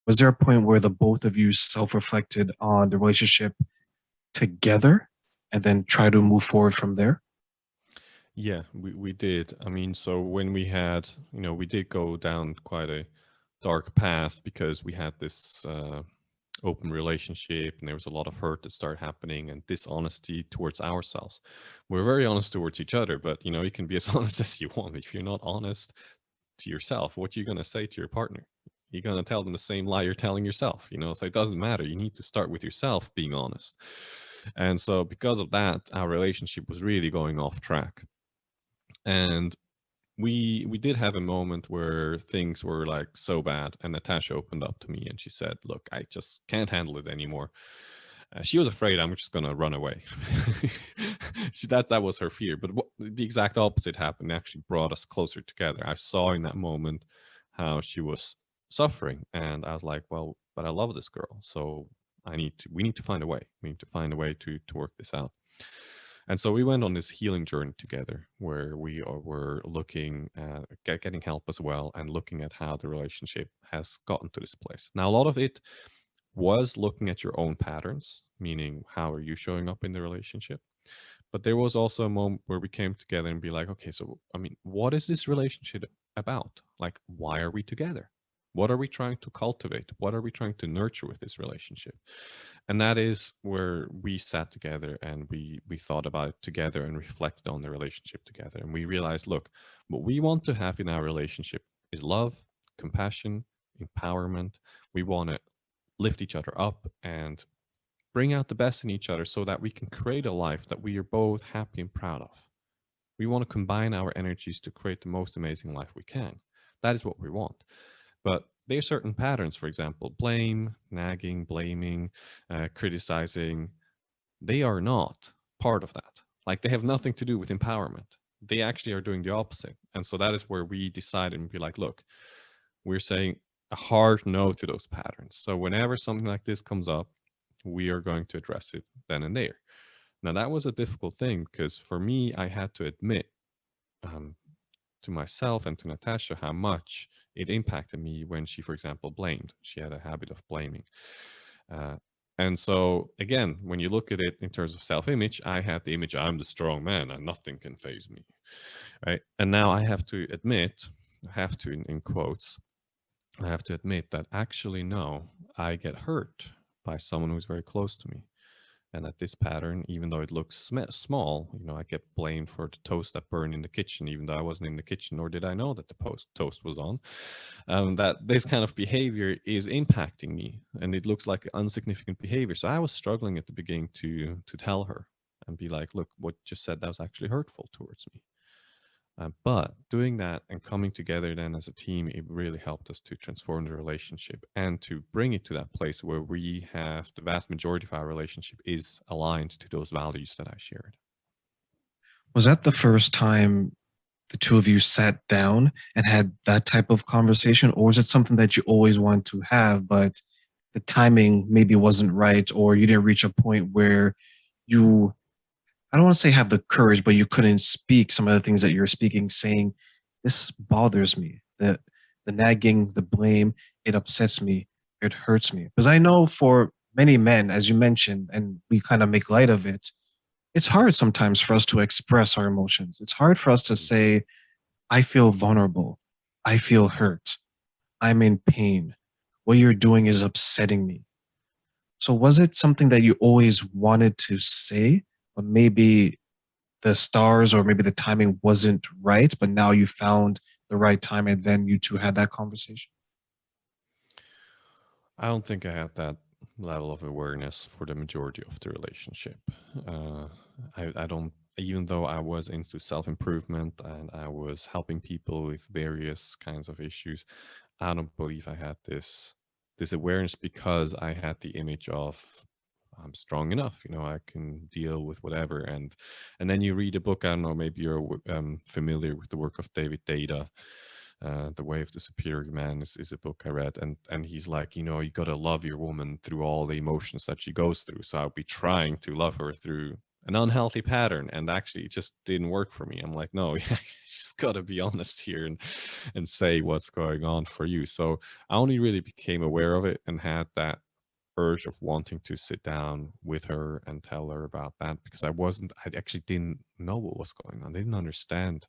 Was there a point where the both of you self-reflected on the relationship together and then try to move forward from there? Yeah, we did. I mean, so when we had, we did go down quite a dark path because we had this open relationship and there was a lot of hurt that started happening and dishonesty towards ourselves. We're very honest towards each other, but you can be as honest as you want. If you're not honest to yourself, what you going to say to your partner? You're going to tell them the same lie you're telling yourself, so it doesn't matter. You need to start with yourself being honest. And so because of that, our relationship was really going off track. And we did have a moment where things were like so bad, and Natasha opened up to me and she said, look, I just can't handle it anymore. She was afraid I'm just gonna run away. That was her fear, but the exact opposite happened. It actually brought us closer together. I saw in that moment how she was suffering, and I was like, well, but I love this girl, so we need to find a way. We need to find a way to work this out. And so we went on this healing journey together where were looking at getting help as well and looking at how the relationship has gotten to this place. Now, a lot of it was looking at your own patterns, meaning how are you showing up in the relationship? But there was also a moment where we came together and be like, okay, so I mean, what is this relationship about? Like, why are we together? What are we trying to cultivate? What are we trying to nurture with this relationship? And that is where we sat together and we thought about it together and reflected on the relationship together. And we realized, look, what we want to have in our relationship is love, compassion, empowerment. We want to lift each other up and bring out the best in each other so that we can create a life that we are both happy and proud of. We want to combine our energies to create the most amazing life we can. That is what we want. But there are certain patterns, for example, blame, nagging, blaming, criticizing. They are not part of that. Like they have nothing to do with empowerment. They actually are doing the opposite. And so that is where we decided and be like, look, we're saying a hard no to those patterns. So whenever something like this comes up, we are going to address it then and there. Now, that was a difficult thing because for me, I had to admit um, to myself and to Natasha how much it impacted me when she, for example, blamed. She had a habit of blaming. Uh, and so, again, when you look at it in terms of self image, I had the image I'm the strong man and nothing can phase me. Right. And now I have to admit, I have to, in quotes, I have to admit that actually, no, I get hurt by someone who's very close to me. And that this pattern, even though it looks small, I get blamed for the toast that burned in the kitchen, even though I wasn't in the kitchen, nor did I know that the toast was on. That this kind of behavior is impacting me, and it looks like insignificant behavior. So I was struggling at the beginning to tell her and be like, "Look, what you just said that was actually hurtful towards me." But doing that and coming together then as a team, it really helped us to transform the relationship and to bring it to that place where we have the vast majority of our relationship is aligned to those values that I shared. Was that the first time the two of you sat down and had that type of conversation, or is it something that you always want to have, but the timing maybe wasn't right, or you didn't reach a point where you, I don't want to say have the courage, but you couldn't speak some of the things that you're speaking, saying, this bothers me. The nagging, the blame, it upsets me, it hurts me. Because I know for many men, as you mentioned, and we kind of make light of it, it's hard sometimes for us to express our emotions. It's hard for us to Mhm. say, I feel vulnerable. I feel hurt. I'm in pain. What you're doing is upsetting me. So, was it something that you always wanted to say, but maybe the stars or maybe the timing wasn't right, but now you found the right time and then you two had that conversation? I don't think I had that level of awareness for the majority of the relationship. Uh, I don't, even though I was into self improvement and I was helping people with various kinds of issues, I don't believe I had this awareness because I had the image of I'm strong enough, I can deal with whatever. And then you read a book. I don't know, maybe you're familiar with the work of David Data. The Way of the Superior Man is a book I read, and he's like, you got to love your woman through all the emotions that she goes through. So I'll be trying to love her through an unhealthy pattern, and actually it just didn't work for me. I'm like, no, you just got to be honest here and say what's going on for you. So I only really became aware of it and had that urge of wanting to sit down with her and tell her about that, because I actually didn't know what was going on. I didn't understand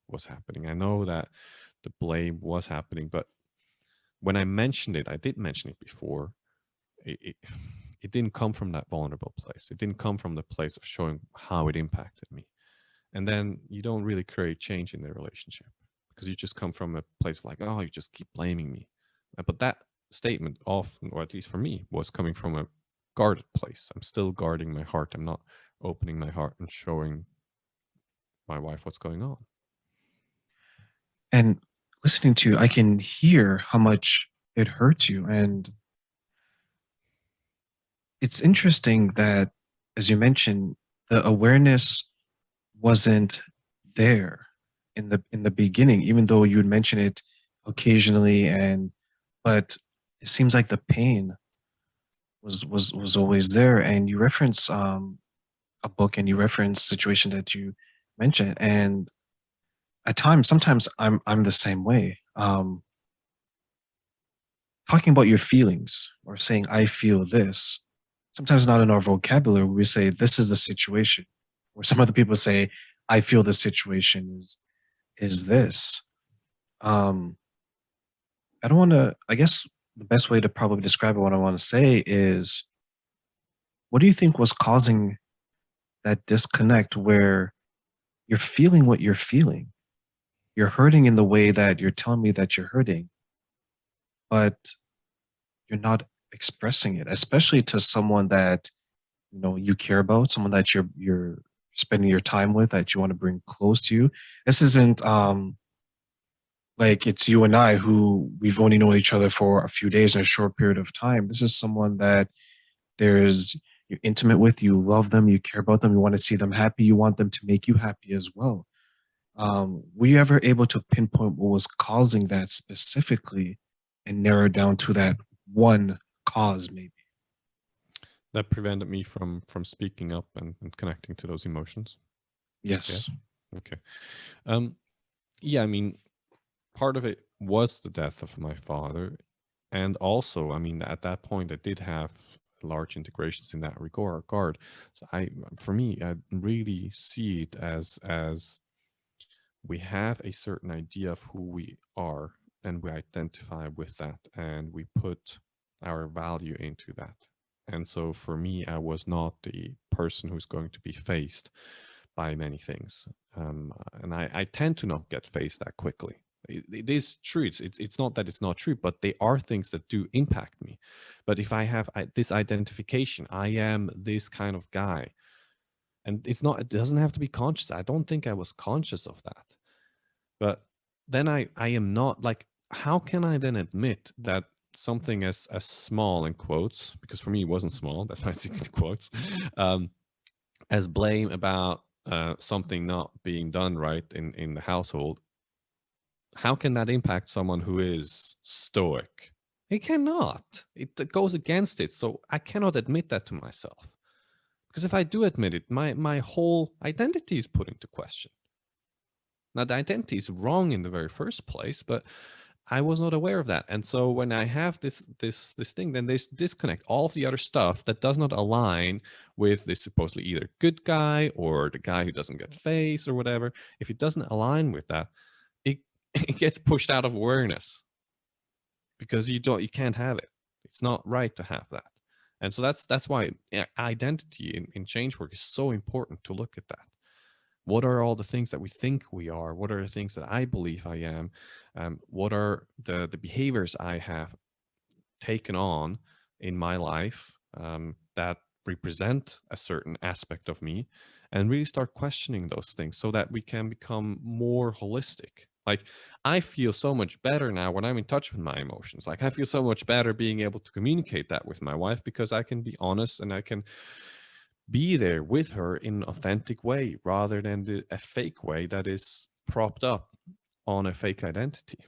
what was happening. I know that the blame was happening, but when I mentioned it, I did mention it before. It, it, it didn't come from that vulnerable place. It didn't come from the place of showing how it impacted me. And then you don't really create change in the relationship, because you just come from a place of like, oh, you just keep blaming me. But that statement often, or at least for me, was coming from a guarded place. I'm still guarding my heart. I'm not opening my heart and showing my wife what's going on. And listening to you, I can hear how much it hurts you. And it's interesting that, as you mentioned, the awareness wasn't there in the beginning, even though you would mention it occasionally, and but it seems like the pain was always there. And you reference a book, and you reference situation that you mentioned, and at times, sometimes I'm the same way. Talking about your feelings or saying I feel this, sometimes not in our vocabulary. We say this is the situation, or some other people say I feel the situation is this. Um, I don't want to. I guess the best way to probably describe it, what I want to say is, what do you think was causing that disconnect where you're feeling what you're feeling? You're hurting in the way that you're telling me that you're hurting, but you're not expressing it, especially to someone that you care about, someone that you're spending your time with, that you want to bring close to you. This isn't like it's you and I who we've only known each other for a few days in a short period of time. This is someone that there's you're intimate with, you love them, you care about them, you want to see them happy, you want them to make you happy as well. Were you ever able to pinpoint what was causing that specifically and narrow down to that one cause, maybe? That prevented me from speaking up and connecting to those emotions. Yeah. Yes. Okay. Um, yeah, I mean, part of it was the death of my father. And also, I mean, at that point, I did have large integrations in that regard. So for me, I really see it as we have a certain idea of who we are, and we identify with that, and we put our value into that. And so for me, I was not the person who's going to be faced by many things. And I tend to not get faced that quickly. It is true. It's not that it's not true, but they are things that do impact me. But if I have this identification, I am this kind of guy, and it doesn't have to be conscious. I don't think I was conscious of that. But then I am not, like, how can I then admit that something as small, in quotes, because for me it wasn't small, that's why it's in quotes, as blame about something not being done right in the household, how can that impact someone who is stoic? It cannot. It goes against it. So I cannot admit that to myself. Because if I do admit it, my whole identity is put into question. Now, the identity is wrong in the very first place, but I was not aware of that. And so when I have this thing, then there's disconnect. All of the other stuff that does not align with this supposedly either good guy or the guy who doesn't get face or whatever, if it doesn't align with that, it gets pushed out of awareness, because you can't have it. It's not right to have that. And so that's why identity in change work is so important, to look at that. What are all the things that we think we are? What are the things that I believe I am? What are the behaviors I have taken on in my life that represent a certain aspect of me? And really start questioning those things so that we can become more holistic. Like, I feel so much better now when I'm in touch with my emotions. Like, I feel so much better being able to communicate that with my wife, because I can be honest and I can be there with her in an authentic way, rather than a fake way that is propped up on a fake identity.